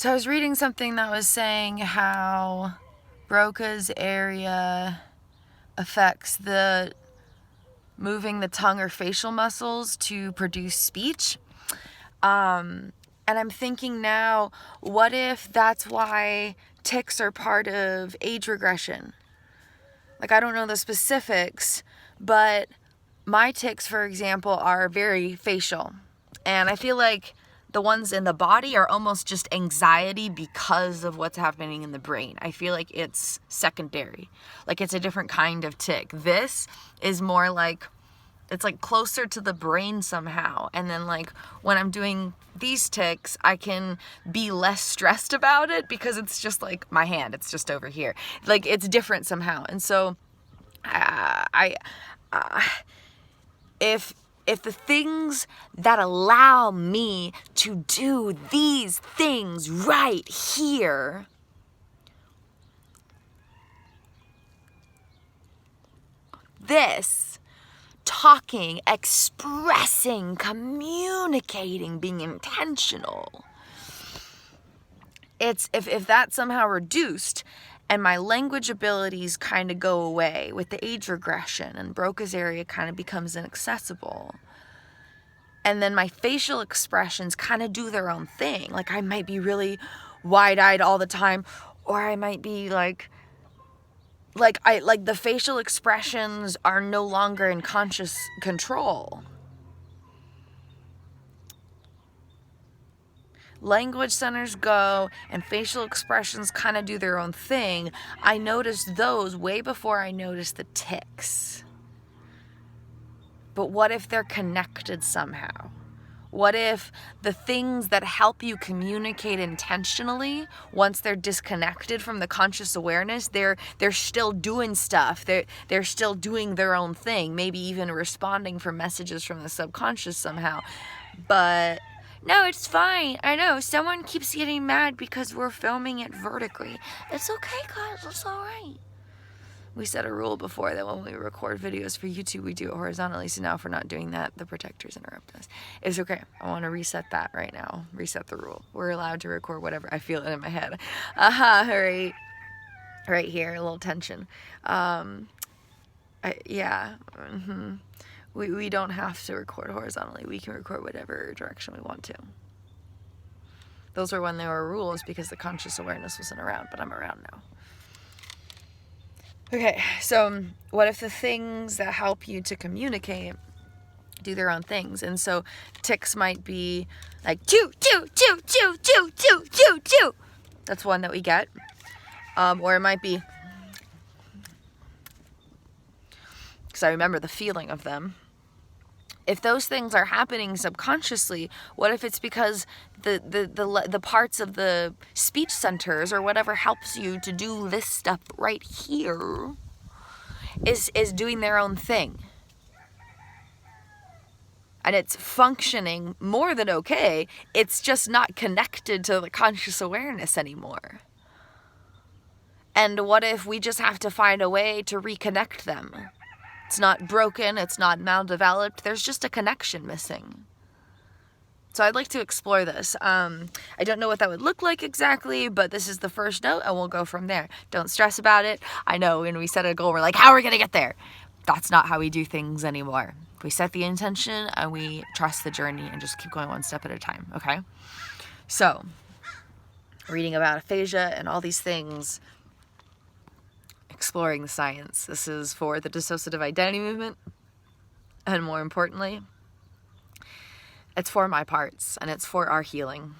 So I was reading something that was saying how Broca's area affects the moving the tongue or facial muscles to produce speech. And I'm thinking now, what if that's why tics are part of age regression? Like, I don't know the specifics, but my tics, for example, are very facial. And I feel like the ones in the body are almost just anxiety because of what's happening in the brain. I feel like it's secondary. Like, it's a different kind of tic. This is more like, it's like closer to the brain somehow. And then like when I'm doing these tics, I can be less stressed about it because it's just like my hand, it's just over here. Like, it's different somehow. And so if the things that allow me to do these things right here talking, expressing, communicating, being intentional. It's if that's somehow reduced and my language abilities kind of go away with the age regression and Broca's area kind of becomes inaccessible. And then my facial expressions kind of do their own thing. Like, I might be really wide-eyed all the time, or I might be like the facial expressions are no longer in conscious control. Language centers go and facial expressions kind of do their own thing. I noticed those way before I noticed the tics. But what if they're connected somehow? What if the things that help you communicate intentionally, once they're disconnected from the conscious awareness, they're still doing stuff. They're still doing their own thing, maybe even responding for messages from the subconscious somehow. But no, it's fine. I know someone keeps getting mad because we're filming it vertically. It's okay, guys. It's all right. We set a rule before that when we record videos for YouTube, we do it horizontally. So now if we're not doing that, the protectors interrupt us. It's okay. I want to reset that right now. Reset the rule. We're allowed to record whatever. I feel it in my head. Right here, a little tension. We don't have to record horizontally. We can record whatever direction we want to. Those were when there were rules because the conscious awareness wasn't around, but I'm around now. Okay, so what if the things that help you to communicate do their own things? And so tics might be like, choo, choo, choo, choo, choo, choo, choo, choo. That's one that we get. Or it might be, because I remember the feeling of them. If those things are happening subconsciously, what if it's because the parts of the speech centers or whatever helps you to do this stuff right here is doing their own thing? And it's functioning more than okay. It's just not connected to the conscious awareness anymore. And what if we just have to find a way to reconnect them? It's not broken, it's not maldeveloped, there's just a connection missing. So I'd like to explore this. I don't know what that would look like exactly, but this is the first note and we'll go from there. Don't stress about it. I know when we set a goal, we're like, how are we gonna get there? That's not how we do things anymore. We set the intention and we trust the journey and just keep going one step at a time, okay? So, reading about aphasia and all these things, exploring the science. This is for the dissociative identity movement, and more importantly, it's for my parts, and it's for our healing.